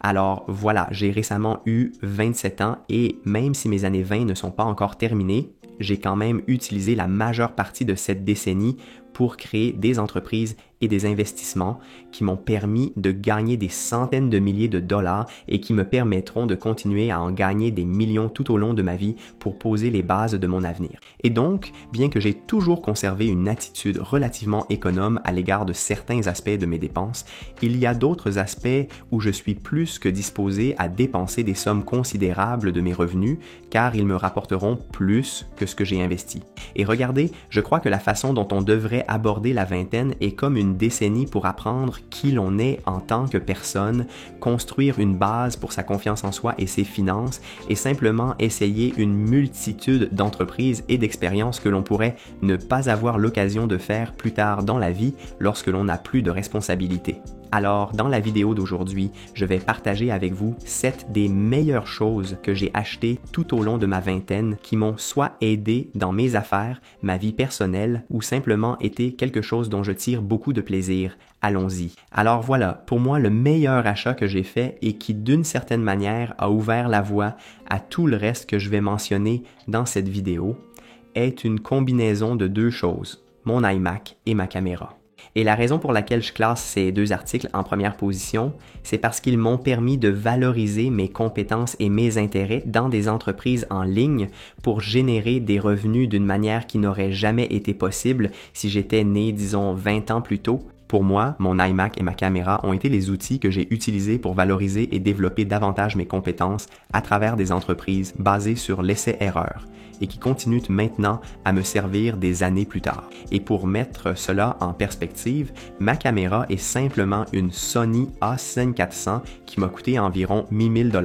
Alors voilà, j'ai récemment eu 27 ans et même si mes années 20 ne sont pas encore terminées, j'ai quand même utilisé la majeure partie de cette décennie pour créer des entreprises et des investissements qui m'ont permis de gagner des centaines de milliers de dollars et qui me permettront de continuer à en gagner des millions tout au long de ma vie pour poser les bases de mon avenir. Et donc, bien que j'ai toujours conservé une attitude relativement économe à l'égard de certains aspects de mes dépenses, il y a d'autres aspects où je suis plus que disposé à dépenser des sommes considérables de mes revenus car ils me rapporteront plus que ce que j'ai investi. Et regardez, je crois que la façon dont on devrait aborder la vingtaine est comme une décennie pour apprendre qui l'on est en tant que personne, construire une base pour sa confiance en soi et ses finances et simplement essayer une multitude d'entreprises et d'expériences que l'on pourrait ne pas avoir l'occasion de faire plus tard dans la vie lorsque l'on n'a plus de responsabilités. Alors, dans la vidéo d'aujourd'hui, je vais partager avec vous 7 des meilleures choses que j'ai achetées tout au long de ma vingtaine qui m'ont soit aidé dans mes affaires, ma vie personnelle ou simplement été quelque chose dont je tire beaucoup de plaisir. Allons-y. Alors voilà, pour moi, le meilleur achat que j'ai fait et qui d'une certaine manière a ouvert la voie à tout le reste que je vais mentionner dans cette vidéo est une combinaison de deux choses, mon iMac et ma caméra. Et la raison pour laquelle je classe ces deux articles en première position, c'est parce qu'ils m'ont permis de valoriser mes compétences et mes intérêts dans des entreprises en ligne pour générer des revenus d'une manière qui n'aurait jamais été possible si j'étais né, disons, 20 ans plus tôt. Pour moi, mon iMac et ma caméra ont été les outils que j'ai utilisés pour valoriser et développer davantage mes compétences à travers des entreprises basées sur l'essai-erreur et qui continuent maintenant à me servir des années plus tard. Et pour mettre cela en perspective, ma caméra est simplement une Sony A6400 qui m'a coûté environ 1000 $.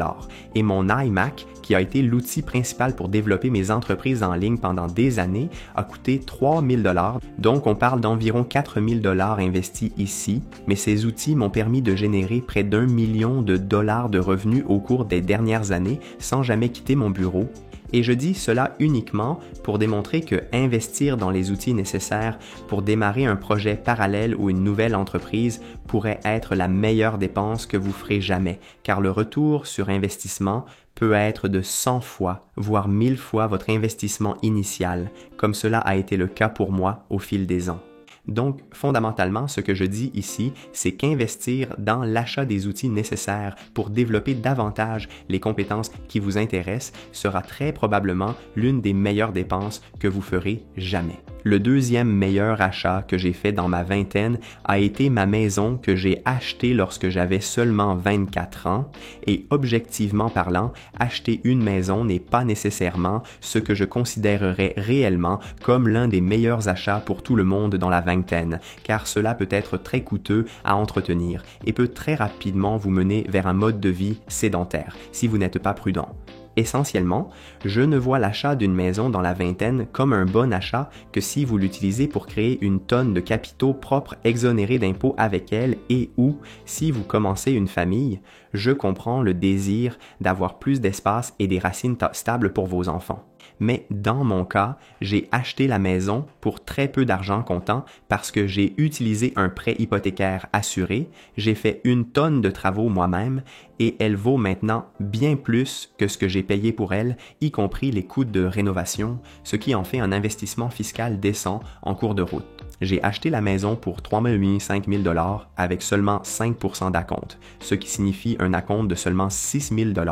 Et mon iMac, qui a été l'outil principal pour développer mes entreprises en ligne pendant des années, a coûté 3000 $. Donc on parle d'environ 4000 $ investis ici, mais ces outils m'ont permis de générer près d'1 million de dollars de revenus au cours des dernières années sans jamais quitter mon bureau. Et je dis cela uniquement pour démontrer que investir dans les outils nécessaires pour démarrer un projet parallèle ou une nouvelle entreprise pourrait être la meilleure dépense que vous ferez jamais, car le retour sur investissement peut être de 100 fois, voire 1000 fois votre investissement initial, comme cela a été le cas pour moi au fil des ans. Donc, fondamentalement, ce que je dis ici, c'est qu'investir dans l'achat des outils nécessaires pour développer davantage les compétences qui vous intéressent sera très probablement l'une des meilleures dépenses que vous ferez jamais. Le deuxième meilleur achat que j'ai fait dans ma vingtaine a été ma maison que j'ai achetée lorsque j'avais seulement 24 ans et objectivement parlant, acheter une maison n'est pas nécessairement ce que je considérerais réellement comme l'un des meilleurs achats pour tout le monde dans la vingtaine, car cela peut être très coûteux à entretenir et peut très rapidement vous mener vers un mode de vie sédentaire si vous n'êtes pas prudent. Essentiellement, je ne vois l'achat d'une maison dans la vingtaine comme un bon achat que si vous l'utilisez pour créer une tonne de capitaux propres exonérés d'impôts avec elle et ou si vous commencez une famille, je comprends le désir d'avoir plus d'espace et des racines stables pour vos enfants. Mais dans mon cas, j'ai acheté la maison pour très peu d'argent comptant parce que j'ai utilisé un prêt hypothécaire assuré, j'ai fait une tonne de travaux moi-même et elle vaut maintenant bien plus que ce que j'ai payé pour elle, y compris les coûts de rénovation, ce qui en fait un investissement fiscal décent en cours de route. J'ai acheté la maison pour 5 000 $ avec seulement 5% d'acompte, ce qui signifie un acompte de seulement 6 000 $.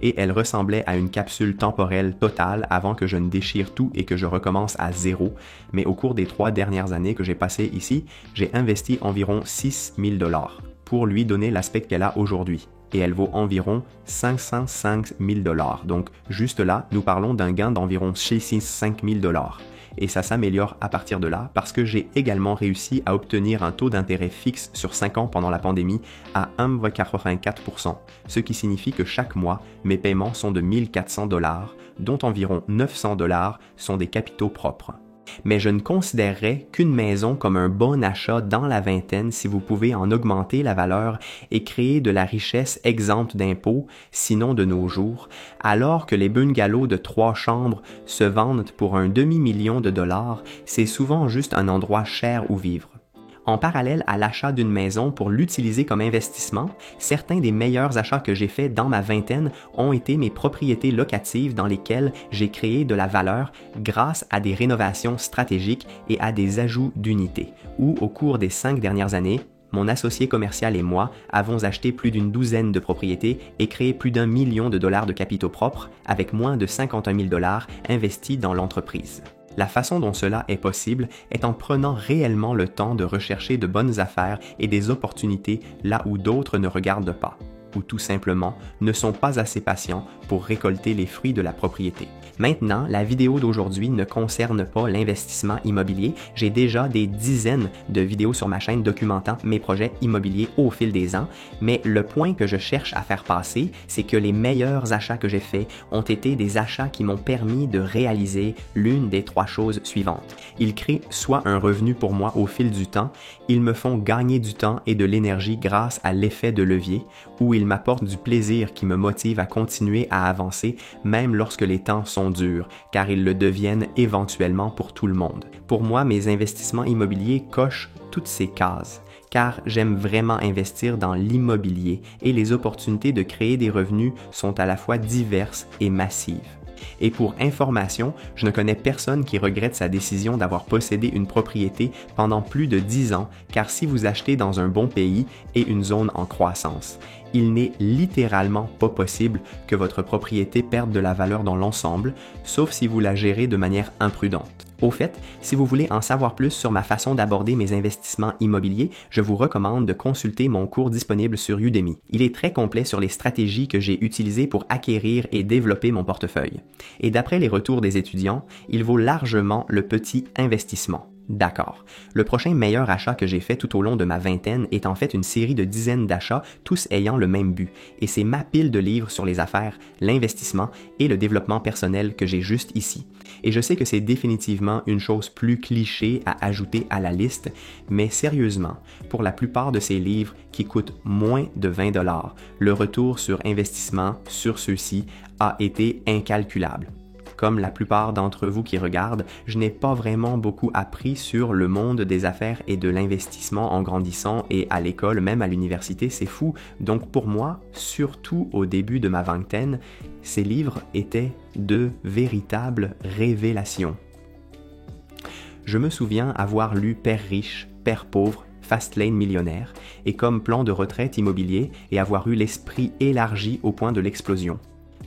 Et elle ressemblait à une capsule temporelle totale avant que je ne déchire tout et que je recommence à zéro. Mais au cours des 3 dernières années que j'ai passées ici, j'ai investi environ 6 000 $ pour lui donner l'aspect qu'elle a aujourd'hui. Et elle vaut environ 505 000 $. Donc juste là, nous parlons d'un gain d'environ 5 000 $. Et ça s'améliore à partir de là parce que j'ai également réussi à obtenir un taux d'intérêt fixe sur 5 ans pendant la pandémie à 1,84%, ce qui signifie que chaque mois, mes paiements sont de 1 400 $, dont environ 900 $ sont des capitaux propres. Mais je ne considérerais qu'une maison comme un bon achat dans la vingtaine si vous pouvez en augmenter la valeur et créer de la richesse exempte d'impôts, sinon de nos jours, alors que les bungalows de 3 chambres se vendent pour un demi-million de dollars, c'est souvent juste un endroit cher où vivre. En parallèle à l'achat d'une maison pour l'utiliser comme investissement, certains des meilleurs achats que j'ai faits dans ma vingtaine ont été mes propriétés locatives dans lesquelles j'ai créé de la valeur grâce à des rénovations stratégiques et à des ajouts d'unités, où au cours des 5 dernières années, mon associé commercial et moi avons acheté plus d'une douzaine de propriétés et créé plus d'1 million de dollars de capitaux propres avec moins de 51 000 dollars investis dans l'entreprise. La façon dont cela est possible est en prenant réellement le temps de rechercher de bonnes affaires et des opportunités là où d'autres ne regardent pas, ou tout simplement ne sont pas assez patients pour récolter les fruits de la propriété. Maintenant, la vidéo d'aujourd'hui ne concerne pas l'investissement immobilier. J'ai déjà des dizaines de vidéos sur ma chaîne documentant mes projets immobiliers au fil des ans, mais le point que je cherche à faire passer, c'est que les meilleurs achats que j'ai faits ont été des achats qui m'ont permis de réaliser l'une des 3 choses suivantes. Ils créent soit un revenu pour moi au fil du temps, ils me font gagner du temps et de l'énergie grâce à l'effet de levier, ou ils m'apportent du plaisir qui me motive à continuer à avancer même lorsque les temps sont durs, car ils le deviennent éventuellement pour tout le monde. Pour moi, mes investissements immobiliers cochent toutes ces cases, car j'aime vraiment investir dans l'immobilier et les opportunités de créer des revenus sont à la fois diverses et massives. Et pour information, je ne connais personne qui regrette sa décision d'avoir possédé une propriété pendant plus de 10 ans, car si vous achetez dans un bon pays et une zone en croissance, il n'est littéralement pas possible que votre propriété perde de la valeur dans l'ensemble, sauf si vous la gérez de manière imprudente. Au fait, si vous voulez en savoir plus sur ma façon d'aborder mes investissements immobiliers, je vous recommande de consulter mon cours disponible sur Udemy. Il est très complet sur les stratégies que j'ai utilisées pour acquérir et développer mon portefeuille. Et d'après les retours des étudiants, il vaut largement le petit investissement. D'accord. Le prochain meilleur achat que j'ai fait tout au long de ma vingtaine est en fait une série de dizaines d'achats, tous ayant le même but. Et c'est ma pile de livres sur les affaires, l'investissement et le développement personnel que j'ai juste ici. Et je sais que c'est définitivement une chose plus cliché à ajouter à la liste, mais sérieusement, pour la plupart de ces livres qui coûtent moins de 20 $, le retour sur investissement sur ceux-ci a été incalculable. Comme la plupart d'entre vous qui regardent, je n'ai pas vraiment beaucoup appris sur le monde des affaires et de l'investissement en grandissant et à l'école, même à l'université, c'est fou. Donc pour moi, surtout au début de ma vingtaine, ces livres étaient de véritables révélations. Je me souviens avoir lu Père riche, Père pauvre, Fastlane millionnaire et comme plan de retraite immobilier et avoir eu l'esprit élargi au point de l'explosion.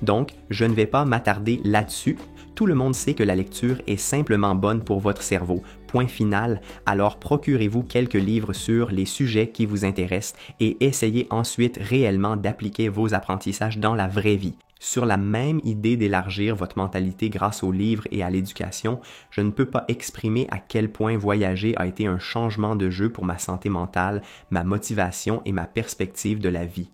Donc, je ne vais pas m'attarder là-dessus. Tout le monde sait que la lecture est simplement bonne pour votre cerveau. Point final, alors procurez-vous quelques livres sur les sujets qui vous intéressent et essayez ensuite réellement d'appliquer vos apprentissages dans la vraie vie. Sur la même idée d'élargir votre mentalité grâce aux livres et à l'éducation, je ne peux pas exprimer à quel point voyager a été un changement de jeu pour ma santé mentale, ma motivation et ma perspective de la vie.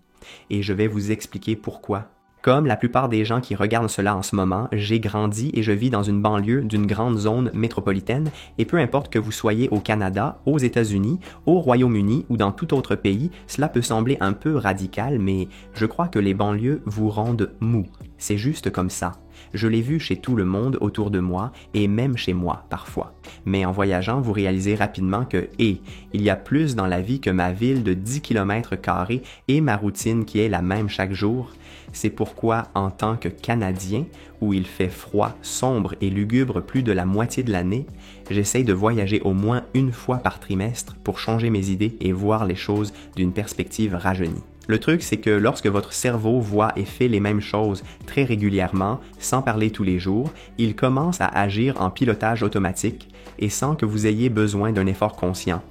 Et je vais vous expliquer pourquoi. Comme la plupart des gens qui regardent cela en ce moment, j'ai grandi et je vis dans une banlieue d'une grande zone métropolitaine et peu importe que vous soyez au Canada, aux États-Unis, au Royaume-Uni ou dans tout autre pays, cela peut sembler un peu radical, mais je crois que les banlieues vous rendent mou. C'est juste comme ça. Je l'ai vu chez tout le monde autour de moi et même chez moi parfois. Mais en voyageant, vous réalisez rapidement que, il y a plus dans la vie que ma ville de 10 km² et ma routine qui est la même chaque jour. C'est pourquoi, en tant que Canadien, où il fait froid, sombre et lugubre plus de la moitié de l'année, j'essaye de voyager au moins une fois par trimestre pour changer mes idées et voir les choses d'une perspective rajeunie. Le truc, c'est que lorsque votre cerveau voit et fait les mêmes choses très régulièrement, sans parler tous les jours, il commence à agir en pilotage automatique et sans que vous ayez besoin d'un effort conscient.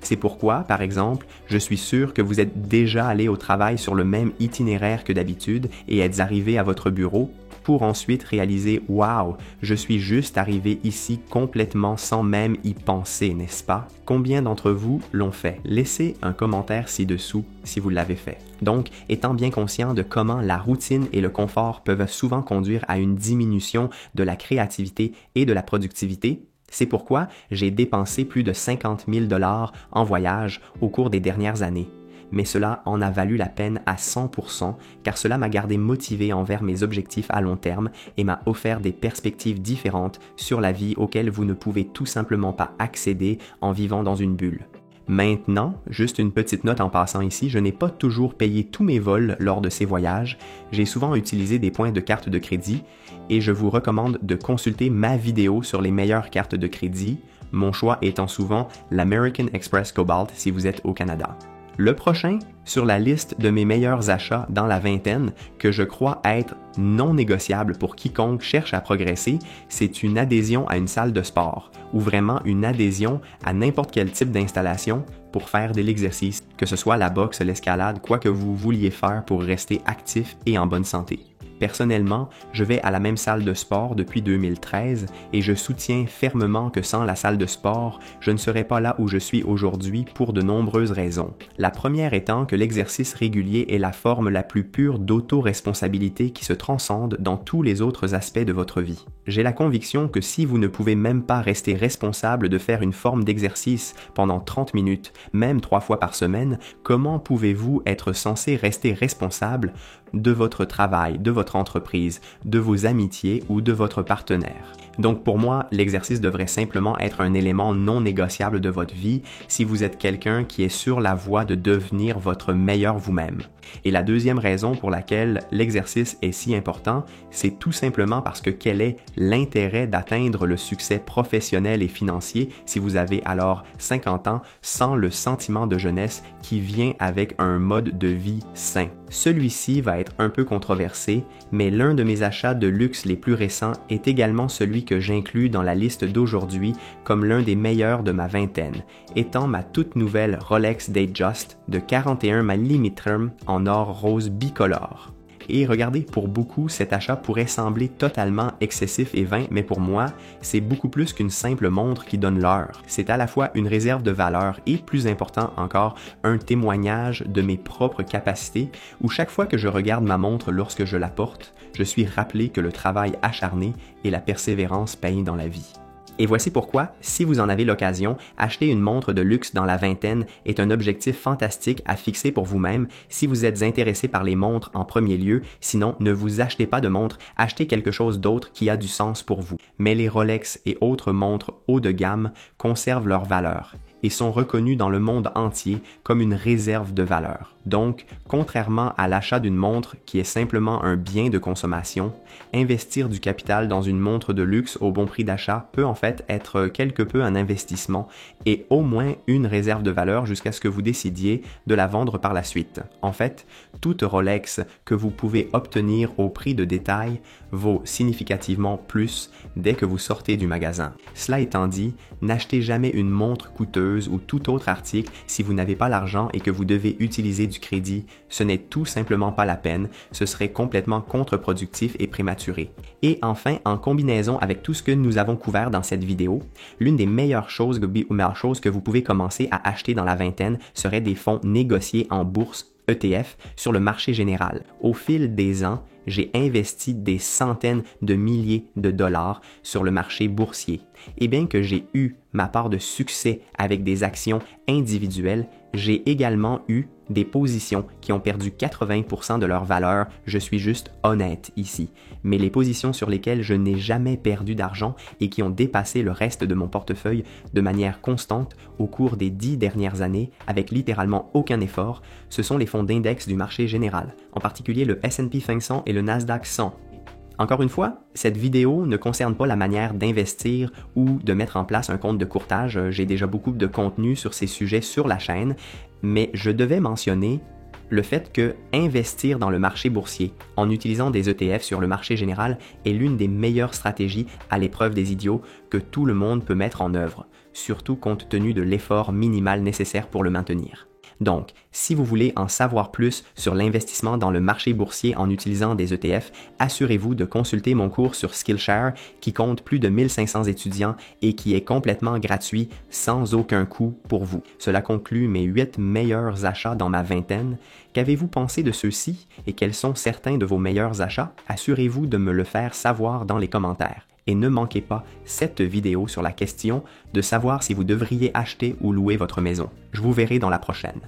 C'est pourquoi, par exemple, je suis sûr que vous êtes déjà allé au travail sur le même itinéraire que d'habitude et êtes arrivé à votre bureau pour ensuite réaliser « Wow, je suis juste arrivé ici complètement sans même y penser, n'est-ce pas? » Combien d'entre vous l'ont fait? Laissez un commentaire ci-dessous si vous l'avez fait. Donc, étant bien conscient de comment la routine et le confort peuvent souvent conduire à une diminution de la créativité et de la productivité, c'est pourquoi j'ai dépensé plus de 50 000 $ en voyage au cours des dernières années. Mais cela en a valu la peine à 100% car cela m'a gardé motivé envers mes objectifs à long terme et m'a offert des perspectives différentes sur la vie auxquelles vous ne pouvez tout simplement pas accéder en vivant dans une bulle. Maintenant, juste une petite note en passant ici, je n'ai pas toujours payé tous mes vols lors de ces voyages. J'ai souvent utilisé des points de carte de crédit et je vous recommande de consulter ma vidéo sur les meilleures cartes de crédit, mon choix étant souvent l'American Express Cobalt si vous êtes au Canada. Le prochain sur la liste de mes meilleurs achats dans la vingtaine, que je crois être non négociable pour quiconque cherche à progresser, c'est une adhésion à une salle de sport, ou vraiment une adhésion à n'importe quel type d'installation pour faire de l'exercice, que ce soit la boxe, l'escalade, quoi que vous vouliez faire pour rester actif et en bonne santé. Personnellement, je vais à la même salle de sport depuis 2013 et je soutiens fermement que sans la salle de sport, je ne serais pas là où je suis aujourd'hui pour de nombreuses raisons. La première étant que l'exercice régulier est la forme la plus pure d'auto-responsabilité qui se transcende dans tous les autres aspects de votre vie. J'ai la conviction que si vous ne pouvez même pas rester responsable de faire une forme d'exercice pendant 30 minutes, même 3 fois par semaine, comment pouvez-vous être censé rester responsable de votre travail, de votre entreprise, de vos amitiés ou de votre partenaire? Donc pour moi, l'exercice devrait simplement être un élément non négociable de votre vie si vous êtes quelqu'un qui est sur la voie de devenir votre meilleur vous-même. Et la deuxième raison pour laquelle l'exercice est si important, c'est tout simplement parce que quel est l'intérêt d'atteindre le succès professionnel et financier si vous avez alors 50 ans sans le sentiment de jeunesse qui vient avec un mode de vie sain? Celui-ci va être un peu controversé, mais l'un de mes achats de luxe les plus récents est également celui que j'inclus dans la liste d'aujourd'hui comme l'un des meilleurs de ma vingtaine, étant ma toute nouvelle Rolex Datejust de 41 mm en or rose bicolore. Et regardez, pour beaucoup, cet achat pourrait sembler totalement excessif et vain, mais pour moi, c'est beaucoup plus qu'une simple montre qui donne l'heure. C'est à la fois une réserve de valeur et, plus important encore, un témoignage de mes propres capacités où chaque fois que je regarde ma montre lorsque je la porte, je suis rappelé que le travail acharné et la persévérance payent dans la vie. Et voici pourquoi, si vous en avez l'occasion, acheter une montre de luxe dans la vingtaine est un objectif fantastique à fixer pour vous-même si vous êtes intéressé par les montres en premier lieu. Sinon, ne vous achetez pas de montre, achetez quelque chose d'autre qui a du sens pour vous. Mais les Rolex et autres montres haut de gamme conservent leur valeur et sont reconnus dans le monde entier comme une réserve de valeur. Donc, contrairement à l'achat d'une montre qui est simplement un bien de consommation, investir du capital dans une montre de luxe au bon prix d'achat peut en fait être quelque peu un investissement et au moins une réserve de valeur jusqu'à ce que vous décidiez de la vendre par la suite. En fait, toute Rolex que vous pouvez obtenir au prix de détail vaut significativement plus dès que vous sortez du magasin. Cela étant dit, n'achetez jamais une montre coûteuse ou tout autre article si vous n'avez pas l'argent et que vous devez utiliser du crédit. Ce n'est tout simplement pas la peine, ce serait complètement contre-productif et prématuré. Et enfin, en combinaison avec tout ce que nous avons couvert dans cette vidéo, l'une des meilleures choses que vous pouvez commencer à acheter dans la vingtaine serait des fonds négociés en bourse ETF sur le marché général. Au fil des ans, j'ai investi des centaines de milliers de dollars sur le marché boursier. Et bien que j'ai eu ma part de succès avec des actions individuelles, j'ai également eu des positions qui ont perdu 80% de leur valeur, je suis juste honnête ici. Mais les positions sur lesquelles je n'ai jamais perdu d'argent et qui ont dépassé le reste de mon portefeuille de manière constante au cours des 10 dernières années, avec littéralement aucun effort, ce sont les fonds d'index du marché général, en particulier le S&P 500 et le Nasdaq 100. Encore une fois, cette vidéo ne concerne pas la manière d'investir ou de mettre en place un compte de courtage. J'ai déjà beaucoup de contenu sur ces sujets sur la chaîne, mais je devais mentionner le fait que investir dans le marché boursier en utilisant des ETF sur le marché général est l'une des meilleures stratégies à l'épreuve des idiots que tout le monde peut mettre en œuvre, surtout compte tenu de l'effort minimal nécessaire pour le maintenir. Donc, si vous voulez en savoir plus sur l'investissement dans le marché boursier en utilisant des ETF, assurez-vous de consulter mon cours sur Skillshare qui compte plus de 1500 étudiants et qui est complètement gratuit sans aucun coût pour vous. Cela conclut mes 8 meilleurs achats dans ma vingtaine. Qu'avez-vous pensé de ceux-ci et quels sont certains de vos meilleurs achats? Assurez-vous de me le faire savoir dans les commentaires. Et ne manquez pas cette vidéo sur la question de savoir si vous devriez acheter ou louer votre maison. Je vous verrai dans la prochaine.